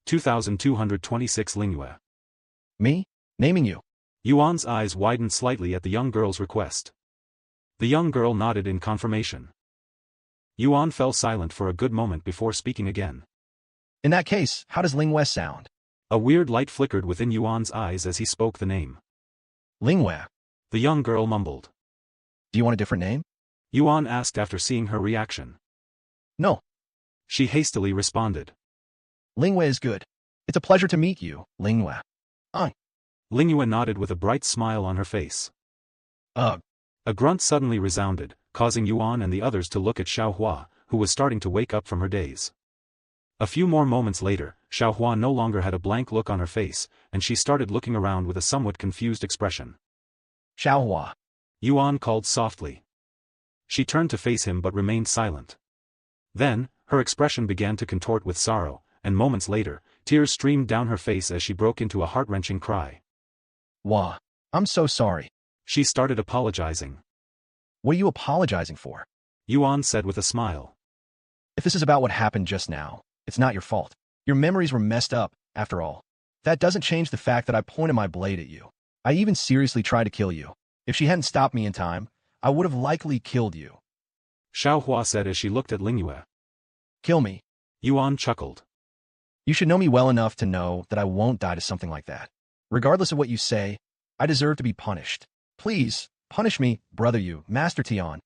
2226 Lingua. Me? Naming you. Yuan's eyes widened slightly at the young girl's request. The young girl nodded in confirmation. Yuan fell silent for a good moment before speaking again. In that case, how does Lingua sound? A weird light flickered within Yuan's eyes as he spoke the name. Lingua. The young girl mumbled. Do you want a different name? Yuan asked after seeing her reaction. No. She hastily responded. Lingua is good. It's a pleasure to meet you, Lingua. Lingua nodded with a bright smile on her face. Ugh. A grunt suddenly resounded, causing Yuan and the others to look at Xiao Hua, who was starting to wake up from her daze. A few more moments later, Xiao Hua no longer had a blank look on her face, and she started looking around with a somewhat confused expression. Xiao Hua. Yuan called softly. She turned to face him but remained silent. Then, her expression began to contort with sorrow, and moments later, tears streamed down her face as she broke into a heart-wrenching cry. Hua. I'm so sorry. She started apologizing. What are you apologizing for? Yuan said with a smile. If this is about what happened just now, it's not your fault. Your memories were messed up, after all. That doesn't change the fact that I pointed my blade at you. I even seriously tried to kill you. If she hadn't stopped me in time, I would have likely killed you. Xiao Hua said as she looked at Lingua. Kill me. Yuan chuckled. You should know me well enough to know that I won't die to something like that. Regardless of what you say, I deserve to be punished. Please, punish me, brother you, Master Tian.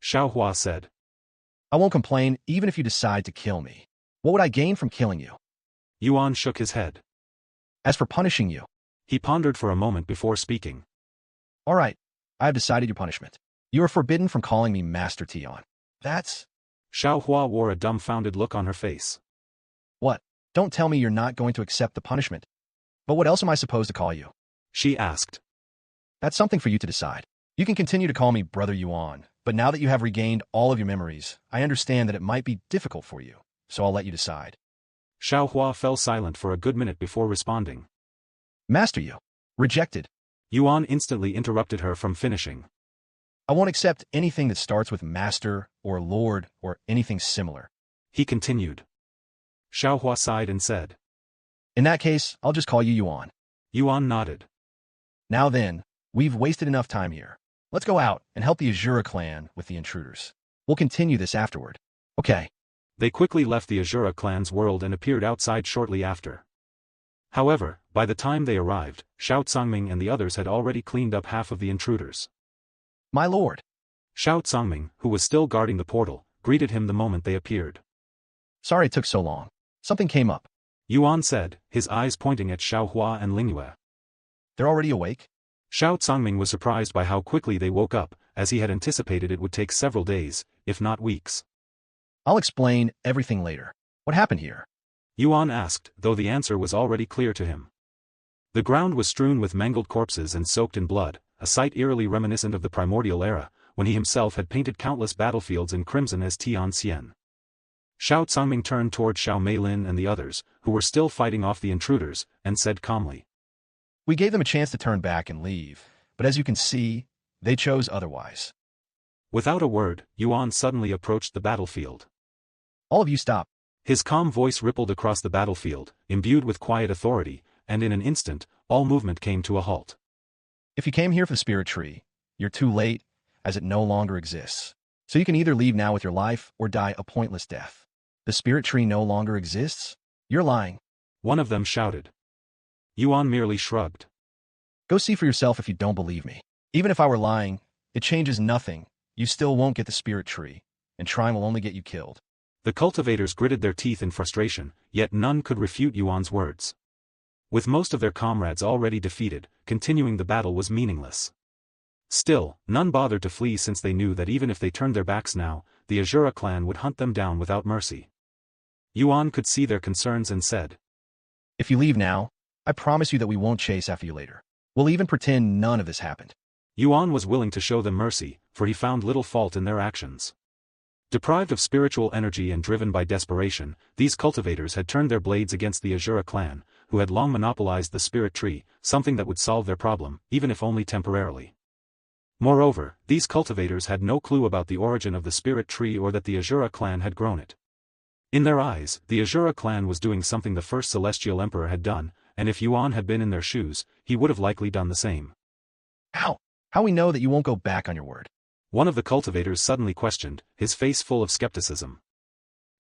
Xiao Hua said. I won't complain even if you decide to kill me. What would I gain from killing you? Yuan shook his head. As for punishing you. He pondered for a moment before speaking. All right, I have decided your punishment. You are forbidden from calling me Master Tian. That's... Xiao Hua wore a dumbfounded look on her face. What? Don't tell me you're not going to accept the punishment. But what else am I supposed to call you? She asked. That's something for you to decide. You can continue to call me Brother Yuan, but now that you have regained all of your memories, I understand that it might be difficult for you, so I'll let you decide. Xiao Hua fell silent for a good minute before responding. Master you. Rejected. Yuan instantly interrupted her from finishing. I won't accept anything that starts with Master or Lord or anything similar. He continued. Xiao Hua sighed and said. In that case, I'll just call you Yuan. Yuan nodded. Now then, we've wasted enough time here. Let's go out and help the Azura clan with the intruders. We'll continue this afterward. Okay. They quickly left the Azura clan's world and appeared outside shortly after. However, by the time they arrived, Xiao Tsangming and the others had already cleaned up half of the intruders. My lord. Xiao Tsangming, who was still guarding the portal, greeted him the moment they appeared. Sorry it took so long. Something came up. Yuan said, his eyes pointing at Xiao Hua and Lingua. They're already awake? Xiao Tsangming was surprised by how quickly they woke up, as he had anticipated it would take several days, if not weeks. I'll explain everything later. What happened here? Yuan asked, though the answer was already clear to him. The ground was strewn with mangled corpses and soaked in blood, a sight eerily reminiscent of the Primordial era, when he himself had painted countless battlefields in crimson as Tian Xian. Xiao Tsangming turned toward Xiao Meilin and the others, who were still fighting off the intruders, and said calmly. We gave them a chance to turn back and leave, but as you can see, they chose otherwise. Without a word, Yuan suddenly approached the battlefield. All of you stop. His calm voice rippled across the battlefield, imbued with quiet authority, and in an instant, all movement came to a halt. If you came here for the spirit tree, you're too late, as it no longer exists. So you can either leave now with your life or die a pointless death. The spirit tree no longer exists? You're lying. One of them shouted. Yuan merely shrugged. Go see for yourself if you don't believe me. Even if I were lying, it changes nothing. You still won't get the spirit tree, and trying will only get you killed. The cultivators gritted their teeth in frustration, yet none could refute Yuan's words. With most of their comrades already defeated, continuing the battle was meaningless. Still, none bothered to flee since they knew that even if they turned their backs now, the Azura clan would hunt them down without mercy. Yuan could see their concerns and said, If you leave now, I promise you that we won't chase after you later. We'll even pretend none of this happened. Yuan was willing to show them mercy, for he found little fault in their actions. Deprived of spiritual energy and driven by desperation, these cultivators had turned their blades against the Azura clan, who had long monopolized the spirit tree, something that would solve their problem, even if only temporarily. Moreover, these cultivators had no clue about the origin of the spirit tree or that the Azura clan had grown it. In their eyes, the Azura clan was doing something the first Celestial Emperor had done, and if Yuan had been in their shoes, he would have likely done the same. How? How we know that you won't go back on your word? One of the cultivators suddenly questioned, his face full of skepticism.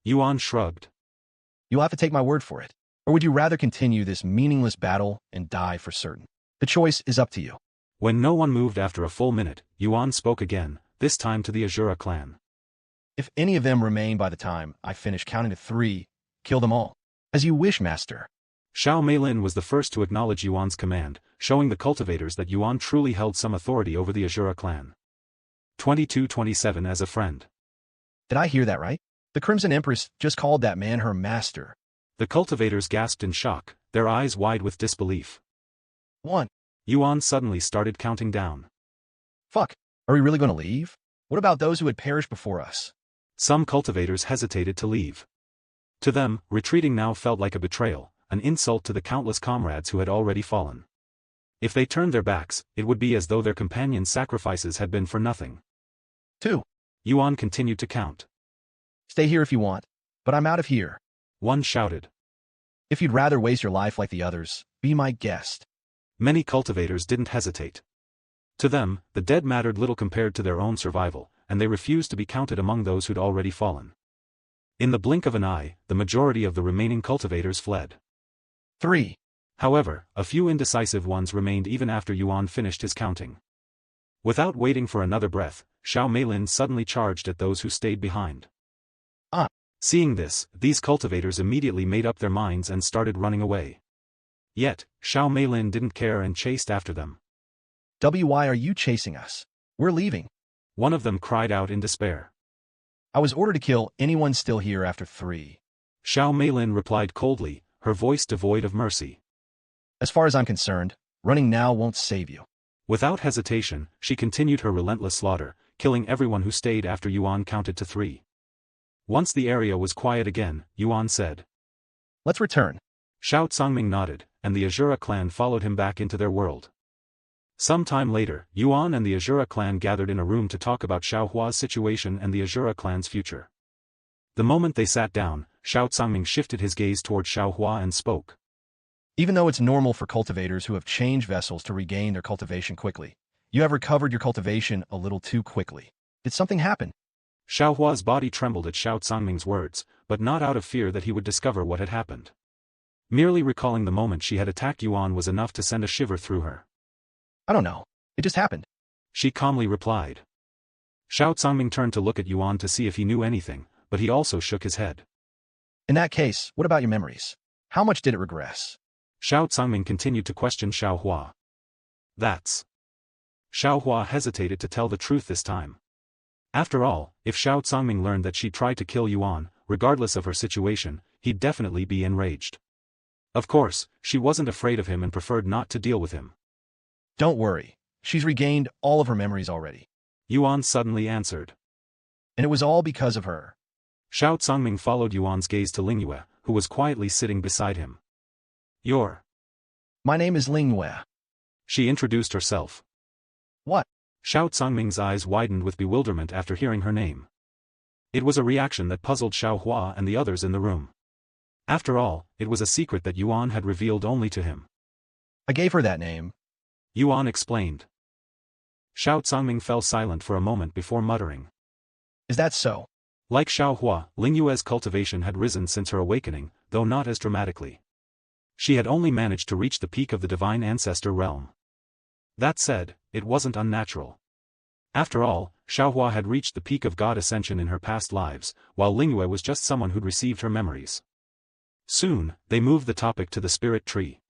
Yuan shrugged. You'll have to take my word for it. Or would you rather continue this meaningless battle and die for certain? The choice is up to you. When no one moved after a full minute, Yuan spoke again, this time to the Azura clan. If any of them remain by the time I finish counting to 3, kill them all. As you wish, master. Xiao Meilin was the first to acknowledge Yuan's command, showing the cultivators that Yuan truly held some authority over the Azura clan. 2227 as a friend. Did I hear that right? The Crimson Empress just called that man her master. The cultivators gasped in shock, their eyes wide with disbelief. 1. Yuan suddenly started counting down. Fuck. Are we really going to leave? What about those who had perished before us? Some cultivators hesitated to leave. To them, retreating now felt like a betrayal, an insult to the countless comrades who had already fallen. If they turned their backs, it would be as though their companions' sacrifices had been for nothing. 2. Yuan continued to count. Stay here if you want, but I'm out of here. One shouted. If you'd rather waste your life like the others, be my guest. Many cultivators didn't hesitate. To them, the dead mattered little compared to their own survival, and they refused to be counted among those who'd already fallen. In the blink of an eye, the majority of the remaining cultivators fled. 3. However, a few indecisive ones remained even after Yuan finished his counting. Without waiting for another breath, Xiao Meilin suddenly charged at those who stayed behind. Seeing this, these cultivators immediately made up their minds and started running away. Yet, Xiao Meilin didn't care and chased after them. Why are you chasing us? We're leaving. One of them cried out in despair. I was ordered to kill anyone still here after 3. Xiao Meilin replied coldly, her voice devoid of mercy. As far as I'm concerned, running now won't save you. Without hesitation, she continued her relentless slaughter, killing everyone who stayed after Yuan counted to 3. Once the area was quiet again, Yuan said. Let's return. Xiao Tsangming nodded, and the Azura clan followed him back into their world. Some time later, Yuan and the Azura clan gathered in a room to talk about Xiao Hua's situation and the Azura clan's future. The moment they sat down, Xiao Tsangming shifted his gaze toward Xiao Hua and spoke. Even though it's normal for cultivators who have changed vessels to regain their cultivation quickly, you have recovered your cultivation a little too quickly. Did something happen? Xiao Hua's body trembled at Xiao Tsangming's words, but not out of fear that he would discover what had happened. Merely recalling the moment she had attacked Yuan was enough to send a shiver through her. I don't know. It just happened. She calmly replied. Xiao Tsangming turned to look at Yuan to see if he knew anything, but he also shook his head. In that case, what about your memories? How much did it regress? Xiao Tsangming continued to question Xiao Hua. That's. Xiao Hua hesitated to tell the truth this time. After all, if Xiao Tsangming learned that she tried to kill Yuan, regardless of her situation, he'd definitely be enraged. Of course, she wasn't afraid of him and preferred not to deal with him. Don't worry. She's regained all of her memories already. Yuan suddenly answered. And it was all because of her. Xiao Tsangming followed Yuan's gaze to Lingua, who was quietly sitting beside him. My name is Lingua. She introduced herself. What? Xiao Tsangming's eyes widened with bewilderment after hearing her name. It was a reaction that puzzled Xiao Hua and the others in the room. After all, it was a secret that Yuan had revealed only to him. I gave her that name. Yuan explained. Xiao Tsangming fell silent for a moment before muttering. Is that so? Like Xiao Hua, Lingua's cultivation had risen since her awakening, though not as dramatically. She had only managed to reach the peak of the divine ancestor realm. That said, it wasn't unnatural. After all, Xiao Hua had reached the peak of god ascension in her past lives, while Lingua was just someone who'd received her memories. Soon, they moved the topic to the spirit tree.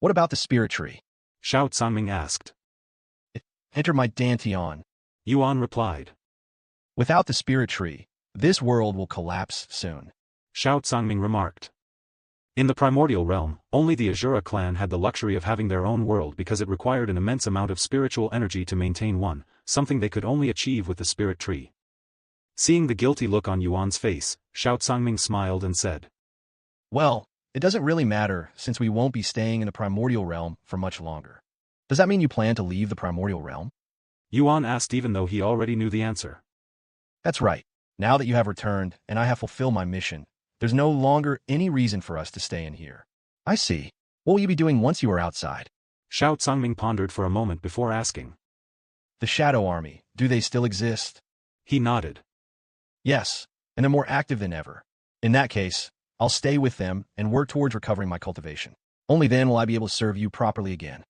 What about the spirit tree? Xiao Tsangming asked. Enter my Dantian. Yuan replied. Without the spirit tree, this world will collapse soon. Xiao Tsangming remarked. In the primordial realm, only the Azura clan had the luxury of having their own world because it required an immense amount of spiritual energy to maintain one, something they could only achieve with the spirit tree. Seeing the guilty look on Yuan's face, Xiao Tsangming smiled and said. Well, it doesn't really matter since we won't be staying in the primordial realm for much longer. Does that mean you plan to leave the primordial realm? Yuan asked even though he already knew the answer. That's right. Now that you have returned and I have fulfilled my mission, There's no longer any reason for us to stay in here. I see. What will you be doing once you are outside? Xiao Tsangming pondered for a moment before asking. The Shadow Army, do they still exist? He nodded. Yes, and they're more active than ever. In that case, I'll stay with them and work towards recovering my cultivation. Only then will I be able to serve you properly again.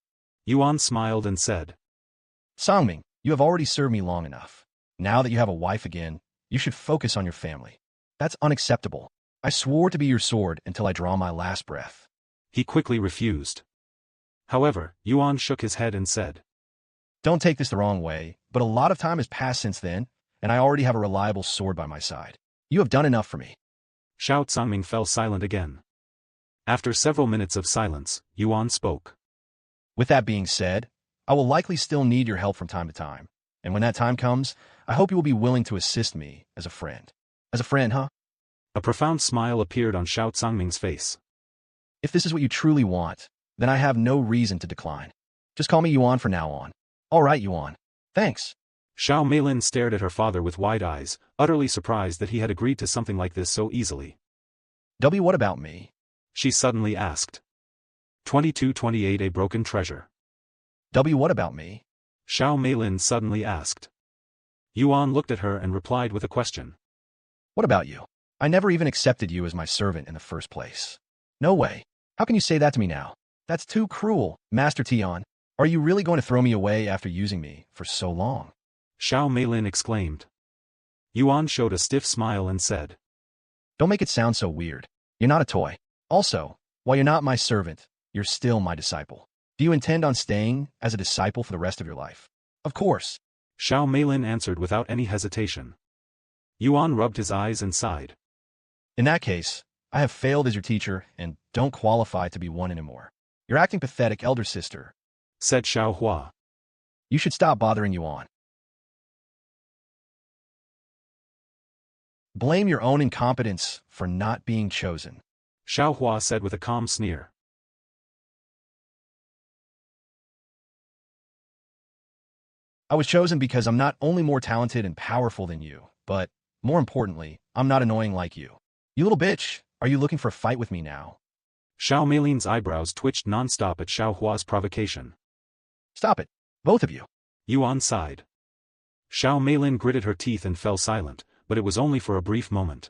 Yuan smiled and said. Sangming, you have already served me long enough. Now that you have a wife again, you should focus on your family. That's unacceptable. I swore to be your sword until I draw my last breath. He quickly refused. However, Yuan shook his head and said. Don't take this the wrong way, but a lot of time has passed since then, and I already have a reliable sword by my side. You have done enough for me. Xiao Tsangming fell silent again. After several minutes of silence, Yuan spoke. With that being said, I will likely still need your help from time to time, and when that time comes, I hope you will be willing to assist me as a friend. As a friend, huh? A profound smile appeared on Xiao Tsangming's face. If this is what you truly want, then I have no reason to decline. Just call me Yuan from now on. All right, Yuan. Thanks. Xiao Meilin stared at her father with wide eyes, utterly surprised that he had agreed to something like this so easily. What about me? She suddenly asked. 2228 A broken treasure. What about me? Xiao Meilin suddenly asked. Yuan looked at her and replied with a question. What about you? I never even accepted you as my servant in the first place. No way. How can you say that to me now? That's too cruel, Master Tian. Are you really going to throw me away after using me for so long? Xiao Meilin exclaimed. Yuan showed a stiff smile and said. Don't make it sound so weird. You're not a toy. Also, while you're not my servant, you're still my disciple. Do you intend on staying as a disciple for the rest of your life? Of course. Xiao Meilin answered without any hesitation. Yuan rubbed his eyes and sighed. In that case, I have failed as your teacher and don't qualify to be one anymore. You're acting pathetic, elder sister, said Xiao Hua. You should stop bothering Yuan. Blame your own incompetence for not being chosen, Xiao Hua said with a calm sneer. I was chosen because I'm not only more talented and powerful than you, but, more importantly, I'm not annoying like you. You little bitch, are you looking for a fight with me now? Xiao Meilin's eyebrows twitched non-stop at Xiao Hua's provocation. Stop it, both of you. Yuan sighed. Xiao Meilin gritted her teeth and fell silent, but it was only for a brief moment.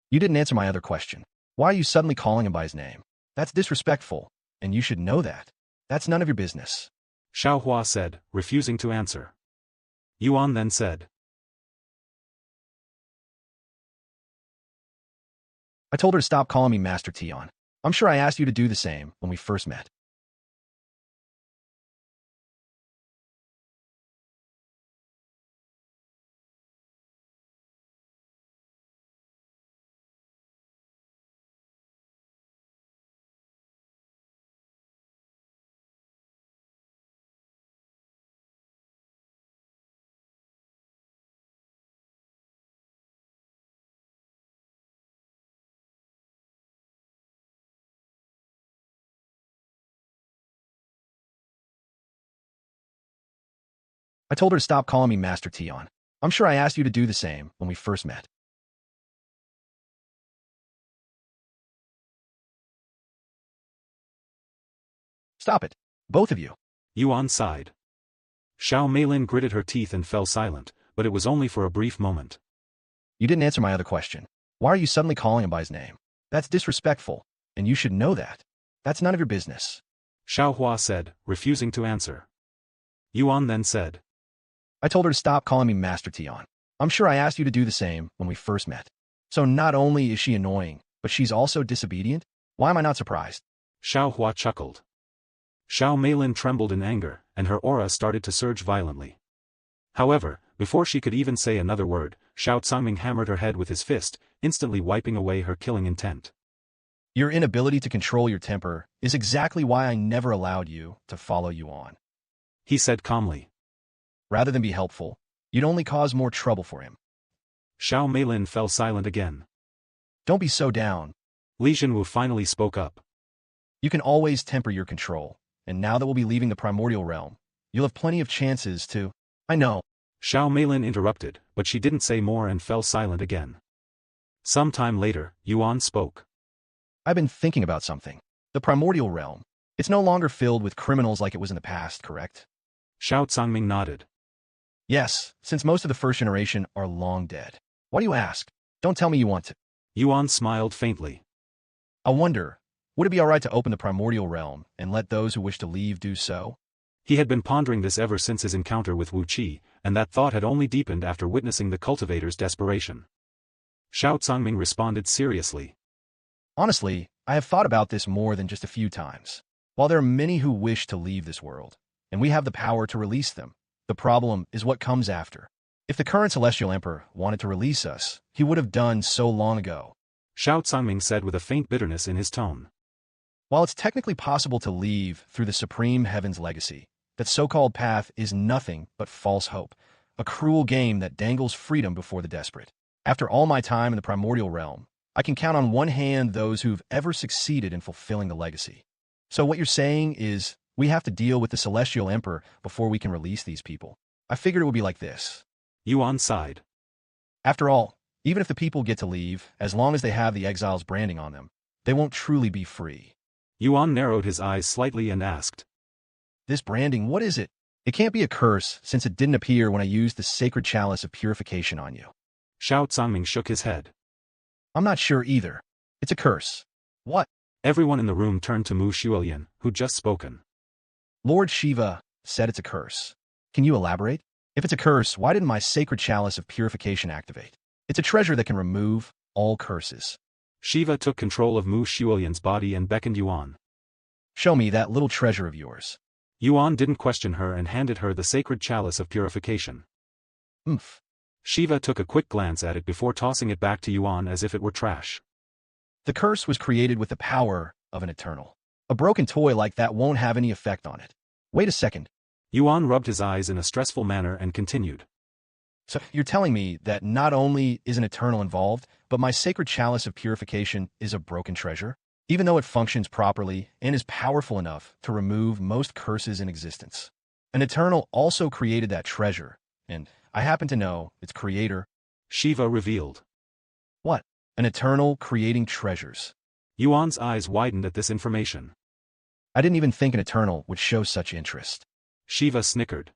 You didn't answer my other question. Why are you suddenly calling him by his name? That's disrespectful, and you should know that. That's none of your business. Xiao Hua said, refusing to answer. Yuan then said. I told her to stop calling me Master Tian. I'm sure I asked you to do the same when we first met. I told her to stop calling me Master Tian. I'm sure I asked you to do the same when we first met. Stop it, both of you. Yuan sighed. Xiao Meilin gritted her teeth and fell silent, but it was only for a brief moment. You didn't answer my other question. Why are you suddenly calling him by his name? That's disrespectful, and you should know that. That's none of your business. Xiao Hua said, refusing to answer. Yuan then said. I told her to stop calling me Master Tian. I'm sure I asked you to do the same when we first met. So not only is she annoying, but she's also disobedient? Why am I not surprised? Xiao Hua chuckled. Xiao Meilin trembled in anger, and her aura started to surge violently. However, before she could even say another word, Xiao Tsangming hammered her head with his fist, instantly wiping away her killing intent. Your inability to control your temper is exactly why I never allowed you to follow Yuan. He said calmly. Rather than be helpful, you'd only cause more trouble for him. Xiao Meilin fell silent again. Don't be so down. Li Jinwu finally spoke up. You can always temper your control, and now that we'll be leaving the Primordial Realm, you'll have plenty of chances to— I know. Xiao Meilin interrupted, but she didn't say more and fell silent again. Some time later, Yuan spoke. I've been thinking about something. The Primordial Realm. It's no longer filled with criminals like it was in the past, correct? Xiao Zhangming nodded. Yes, since most of the first generation are long dead. Why do you ask? Don't tell me you want to. Yuan smiled faintly. I wonder, would it be alright to open the Primordial Realm and let those who wish to leave do so? He had been pondering this ever since his encounter with Wu Qi, and that thought had only deepened after witnessing the cultivator's desperation. Xiao Zhangming responded seriously. Honestly, I have thought about this more than just a few times. While there are many who wish to leave this world, and we have the power to release them, the problem is what comes after. If the current Celestial Emperor wanted to release us, he would have done so long ago. Xiao Zhangming said with a faint bitterness in his tone. While it's technically possible to leave through the Supreme Heaven's legacy, that so-called path is nothing but false hope, a cruel game that dangles freedom before the desperate. After all my time in the Primordial Realm, I can count on one hand those who've ever succeeded in fulfilling the legacy. So what you're saying is, we have to deal with the Celestial Emperor before we can release these people. I figured it would be like this. Yuan sighed. After all, even if the people get to leave, as long as they have the exile's branding on them, they won't truly be free. Yuan narrowed his eyes slightly and asked. This branding, what is it? It can't be a curse, since it didn't appear when I used the sacred chalice of purification on you. Xiao Zhangming shook his head. I'm not sure either. It's a curse. What? Everyone in the room turned to Mu Shuolian, who'd just spoken. Lord Shiva said it's a curse. Can you elaborate? If it's a curse, why didn't my sacred chalice of purification activate? It's a treasure that can remove all curses. Shiva took control of Mu Shuolian's body and beckoned Yuan. Show me that little treasure of yours. Yuan didn't question her and handed her the sacred chalice of purification. Oomph. Shiva took a quick glance at it before tossing it back to Yuan as if it were trash. The curse was created with the power of an eternal. A broken toy like that won't have any effect on it. Wait a second. Yuan rubbed his eyes in a stressful manner and continued. So you're telling me that not only is an eternal involved, but my sacred chalice of purification is a broken treasure? Even though it functions properly and is powerful enough to remove most curses in existence. An eternal also created that treasure, and I happen to know its creator. Shiva revealed. What? An eternal creating treasures. Yuan's eyes widened at this information. I didn't even think an eternal would show such interest. Shiva snickered.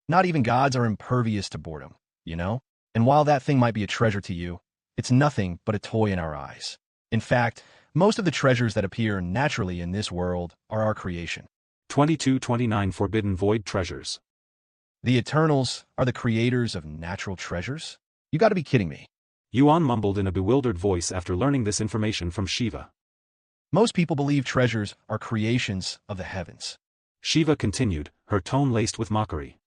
Not even gods are impervious to boredom, you know? And while that thing might be a treasure to you, it's nothing but a toy in our eyes. In fact, most of the treasures that appear naturally in this world are our creation. 2229 Forbidden Void Treasures. The Eternals are the creators of natural treasures? You gotta be kidding me. Yuan mumbled in a bewildered voice after learning this information from Shiva. Most people believe treasures are creations of the heavens. Shiva continued, her tone laced with mockery.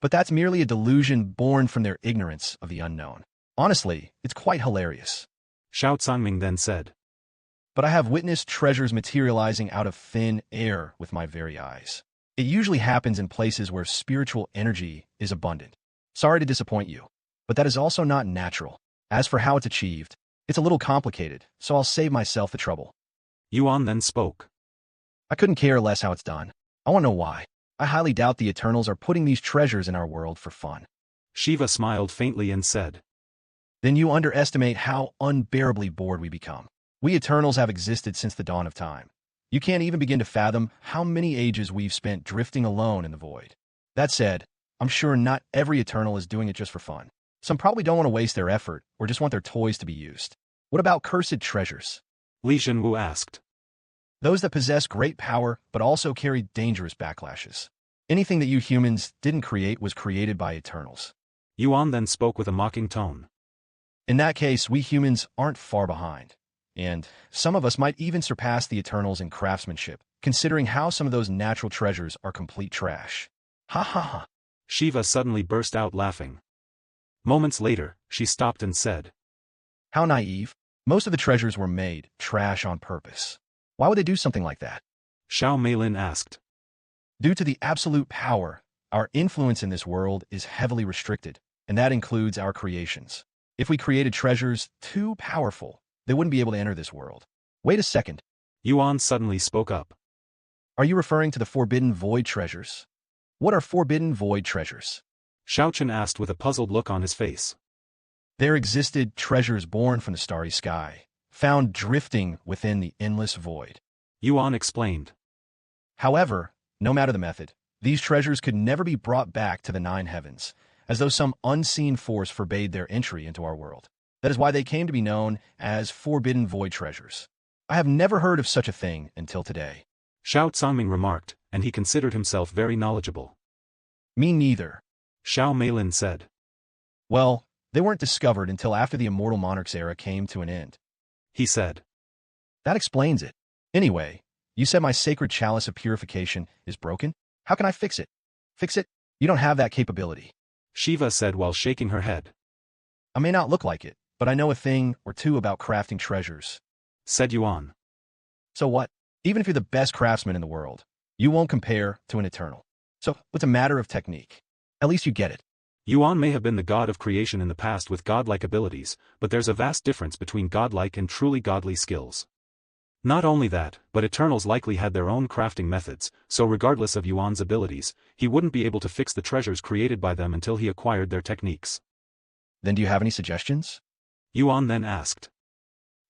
But that's merely a delusion born from their ignorance of the unknown. Honestly, it's quite hilarious. Xiao Zhangming then said. But I have witnessed treasures materializing out of thin air with my very eyes. It usually happens in places where spiritual energy is abundant. Sorry to disappoint you, but that is also not natural. As for how it's achieved, it's a little complicated, so I'll save myself the trouble. Yuan then spoke. I couldn't care less how it's done. I want to know why. I highly doubt the Eternals are putting these treasures in our world for fun. Shiva smiled faintly and said. Then you underestimate how unbearably bored we become. We Eternals have existed since the dawn of time. You can't even begin to fathom how many ages we've spent drifting alone in the void. That said, I'm sure not every Eternal is doing it just for fun. Some probably don't want to waste their effort or just want their toys to be used. What about cursed treasures? Li Zhenwu asked. Those that possess great power but also carry dangerous backlashes. Anything that you humans didn't create was created by Eternals. Yuan then spoke with a mocking tone. In that case, we humans aren't far behind. And some of us might even surpass the Eternals in craftsmanship, considering how some of those natural treasures are complete trash. Ha ha ha. Shiva suddenly burst out laughing. Moments later, she stopped and said. How naive. Most of the treasures were made trash on purpose. Why would they do something like that? Xiao Meilin asked. Due to the absolute power, our influence in this world is heavily restricted, and that includes our creations. If we created treasures too powerful, they wouldn't be able to enter this world. Wait a second. Yuan suddenly spoke up. Are you referring to the Forbidden Void treasures? What are Forbidden Void treasures? Xiao Chen asked with a puzzled look on his face. There existed treasures born from the starry sky, found drifting within the endless void. Yuan explained. However, no matter the method, these treasures could never be brought back to the nine heavens, as though some unseen force forbade their entry into our world. That is why they came to be known as Forbidden Void treasures. I have never heard of such a thing until today. Xiao Cangming remarked, and he considered himself very knowledgeable. Me neither. Xiao Meilin said. Well, they weren't discovered until after the Immortal Monarch's era came to an end. He said. That explains it. Anyway, you said my sacred chalice of purification is broken? How can I fix it? Fix it? You don't have that capability. Shiva said while shaking her head. I may not look like it, but I know a thing or two about crafting treasures. Said Yuan. So what? Even if you're the best craftsman in the world, you won't compare to an eternal. So it's a matter of technique. At least you get it. Yuan may have been the god of creation in the past with godlike abilities, but there's a vast difference between godlike and truly godly skills. Not only that, but Eternals likely had their own crafting methods, so regardless of Yuan's abilities, he wouldn't be able to fix the treasures created by them until he acquired their techniques. Then do you have any suggestions? Yuan then asked.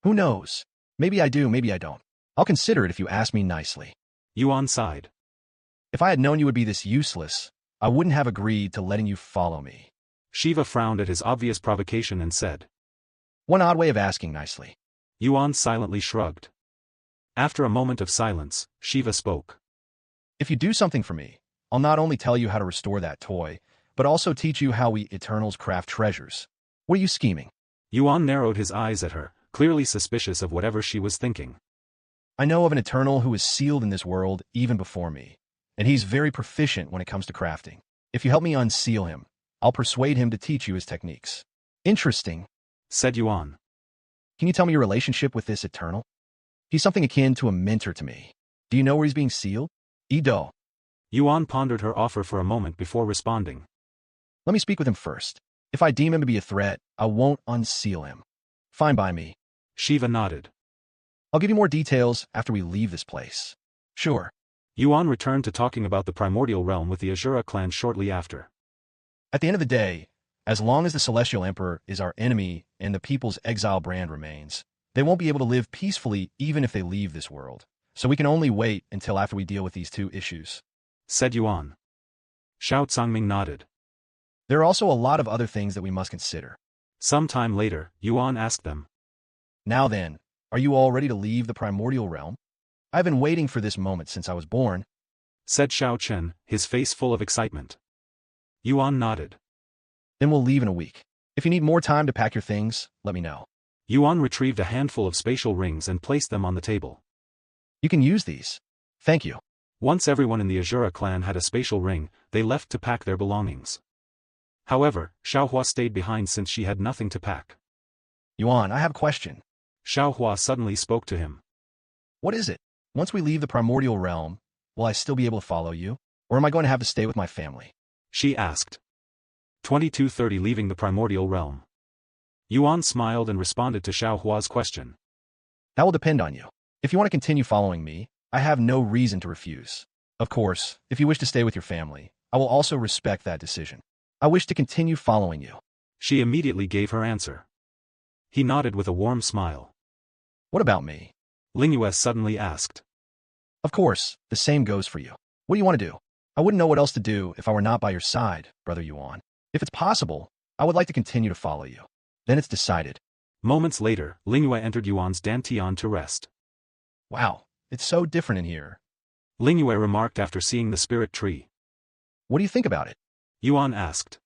Who knows? Maybe I do, maybe I don't. I'll consider it if you ask me nicely. Yuan sighed. If I had known you would be this useless, I wouldn't have agreed to letting you follow me. Shiva frowned at his obvious provocation and said. One odd way of asking nicely. Yuan silently shrugged. After a moment of silence, Shiva spoke. If you do something for me, I'll not only tell you how to restore that toy, but also teach you how we Eternals craft treasures. What are you scheming? Yuan narrowed his eyes at her, clearly suspicious of whatever she was thinking. I know of an Eternal who is sealed in this world even before me, and he's very proficient when it comes to crafting. If you help me unseal him, I'll persuade him to teach you his techniques. Interesting, said Yuan. Can you tell me your relationship with this Eternal? He's something akin to a mentor to me. Do you know where he's being sealed? Edo. Yuan pondered her offer for a moment before responding. Let me speak with him first. If I deem him to be a threat, I won't unseal him. Fine by me. Shiva nodded. I'll give you more details after we leave this place. Sure. Yuan returned to talking about the Primordial realm with the Azura clan shortly after. At the end of the day, as long as the Celestial Emperor is our enemy and the People's Exile brand remains, they won't be able to live peacefully even if they leave this world. So we can only wait until after we deal with these two issues. Said Yuan. Xiao Cangming nodded. There are also a lot of other things that we must consider. Some time later, Yuan asked them. Now then, are you all ready to leave the Primordial realm? I've been waiting for this moment since I was born. Said Xiao Chen, his face full of excitement. Yuan nodded. Then we'll leave in a week. If you need more time to pack your things, let me know. Yuan retrieved a handful of spatial rings and placed them on the table. You can use these. Thank you. Once everyone in the Azura clan had a spatial ring, they left to pack their belongings. However, Xiao Hua stayed behind since she had nothing to pack. Yuan, I have a question. Xiao Hua suddenly spoke to him. What is it? Once we leave the Primordial realm, will I still be able to follow you? Or am I going to have to stay with my family? She asked. 2230 leaving the Primordial realm. Yuan smiled and responded to Xiao Hua's question. That will depend on you. If you want to continue following me, I have no reason to refuse. Of course, if you wish to stay with your family, I will also respect that decision. I wish to continue following you. She immediately gave her answer. He nodded with a warm smile. What about me? Lingua suddenly asked. Of course, the same goes for you. What do you want to do? I wouldn't know what else to do if I were not by your side, Brother Yuan. If it's possible, I would like to continue to follow you. Then it's decided. Moments later, Lingua entered Yuan's dantian to rest. Wow, it's so different in here. Lingua remarked after seeing the spirit tree. What do you think about it? Yuan asked.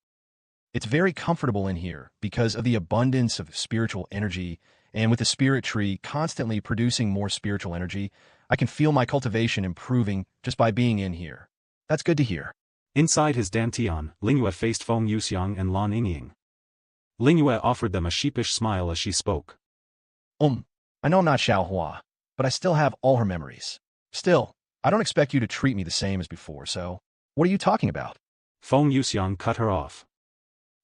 It's very comfortable in here because of the abundance of spiritual energy, and with the spirit tree constantly producing more spiritual energy, I can feel my cultivation improving just by being in here. That's good to hear. Inside his dantian, Lingua faced Feng Yuxiang and Lan Yingying. Lingua offered them a sheepish smile as she spoke. I know I'm not Xiao Hua, but I still have all her memories. Still, I don't expect you to treat me the same as before, so what are you talking about? Feng Yuxiang cut her off.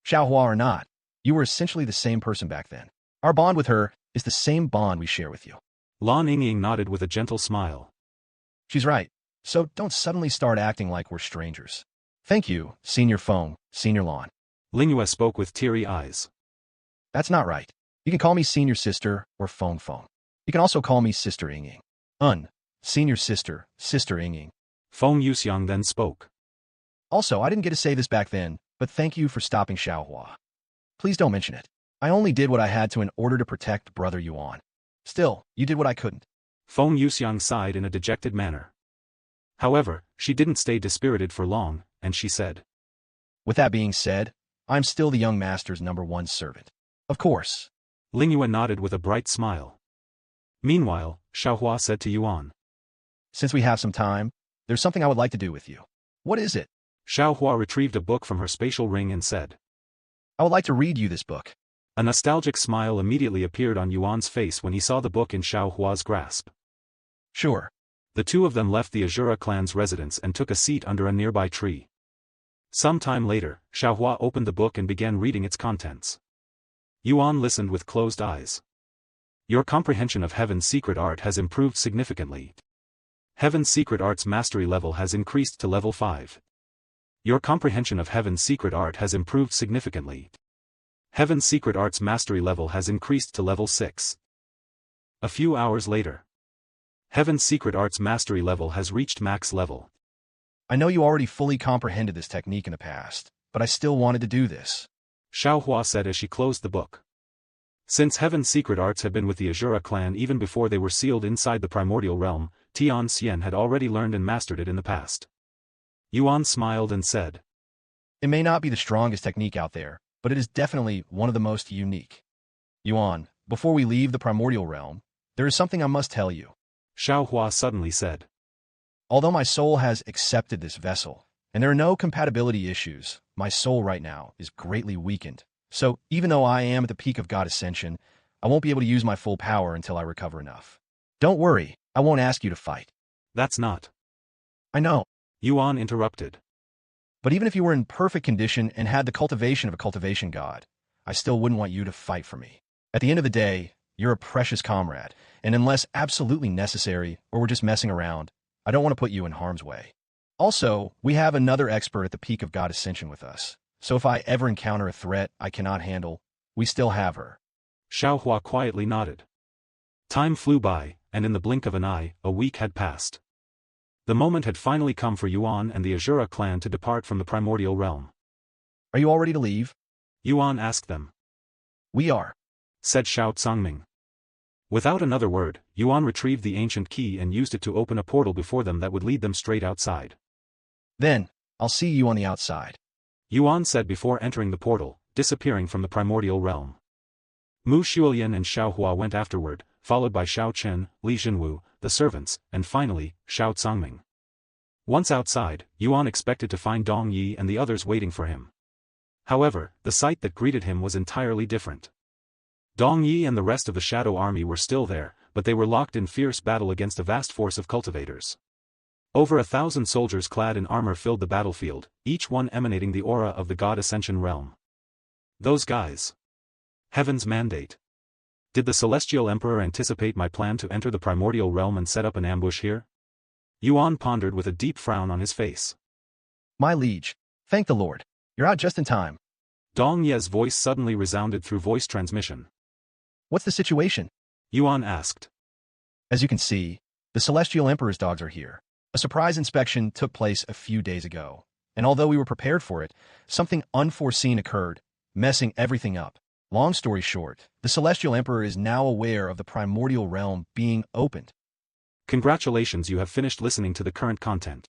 Xiao Hua or not, you were essentially the same person back then. Our bond with her is the same bond we share with you. Lan Yingying nodded with a gentle smile. She's right. So don't suddenly start acting like we're strangers. Thank you, Senior Feng, Senior Lan. Lingua spoke with teary eyes. That's not right. You can call me Senior Sister or Feng Feng. You can also call me Sister Yingying. Senior Sister, Sister Yingying. Feng Yuxiang then spoke. Also, I didn't get to say this back then, but thank you for stopping Xiao Hua. Please don't mention it. I only did what I had to in order to protect Brother Yuan. Still, you did what I couldn't. Feng Yuxiang sighed in a dejected manner. However, she didn't stay dispirited for long, and she said. With that being said, I'm still the young master's #1 servant. Of course. Lingua nodded with a bright smile. Meanwhile, Xiao Hua said to Yuan. Since we have some time, there's something I would like to do with you. What is it? Xiao Hua retrieved a book from her spatial ring and said. I would like to read you this book. A nostalgic smile immediately appeared on Yuan's face when he saw the book in Xiao Hua's grasp. Sure. The two of them left the Azura clan's residence and took a seat under a nearby tree. Some time later, Xiao Hua opened the book and began reading its contents. Yuan listened with closed eyes. Your comprehension of Heaven's secret art has improved significantly. Heaven's secret art's mastery level has increased to level 5. Your comprehension of Heaven's secret art has improved significantly. Heaven's secret art's mastery level has increased to level 6. A few hours later. Heaven's secret art's mastery level has reached max level. I know you already fully comprehended this technique in the past, but I still wanted to do this. Xiao Hua said as she closed the book. Since Heaven's secret arts had been with the Azura clan even before they were sealed inside the Primordial realm, Tian Xian had already learned and mastered it in the past. Yuan smiled and said. It may not be the strongest technique out there, but it is definitely one of the most unique. Yuan, before we leave the Primordial realm, there is something I must tell you. Xiao Hua suddenly said. Although my soul has accepted this vessel, and there are no compatibility issues, my soul right now is greatly weakened. So, even though I am at the peak of God Ascension, I won't be able to use my full power until I recover enough. Don't worry, I won't ask you to fight. That's not. I know. Yuan interrupted. But even if you were in perfect condition and had the cultivation of a cultivation god, I still wouldn't want you to fight for me. At the end of the day, you're a precious comrade, and unless absolutely necessary or we're just messing around, I don't want to put you in harm's way. Also, we have another expert at the peak of God Ascension with us. So if I ever encounter a threat I cannot handle, we still have her. Xiao Hua quietly nodded. Time flew by, and in the blink of an eye, a week had passed. The moment had finally come for Yuan and the Azura clan to depart from the Primordial realm. Are you all ready to leave? Yuan asked them. We are, said Xiao Tsangming. Without another word, Yuan retrieved the ancient key and used it to open a portal before them that would lead them straight outside. Then, I'll see you on the outside. Yuan said before entering the portal, disappearing from the Primordial realm. Mu Xuelian and Xiao Hua went afterward, followed by Xiao Chen, Li Jinwu, the servants, and finally, Xiao Tsangming. Once outside, Yuan expected to find Dong Yi and the others waiting for him. However, the sight that greeted him was entirely different. Dong Yi and the rest of the Shadow Army were still there, but they were locked in fierce battle against a vast force of cultivators. Over 1,000 soldiers clad in armor filled the battlefield, each one emanating the aura of the God Ascension realm. Those guys. Heaven's mandate. Did the Celestial Emperor anticipate my plan to enter the Primordial realm and set up an ambush here? Yuan pondered with a deep frown on his face. My liege, thank the Lord. You're out just in time. Dong Ye's voice suddenly resounded through voice transmission. What's the situation? Yuan asked. As you can see, the Celestial Emperor's dogs are here. A surprise inspection took place a few days ago, and although we were prepared for it, something unforeseen occurred, messing everything up. Long story short, the Celestial Emperor is now aware of the Primordial realm being opened. Congratulations, you have finished listening to the current content.